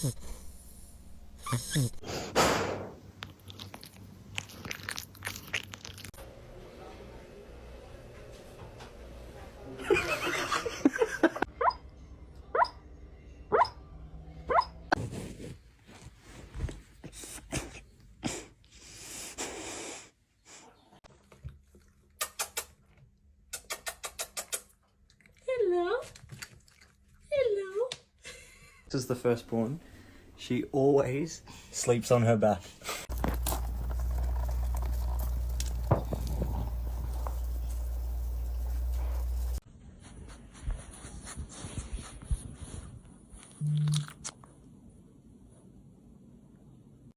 Hello. Hello. This is the firstborn. She always sleeps on her back.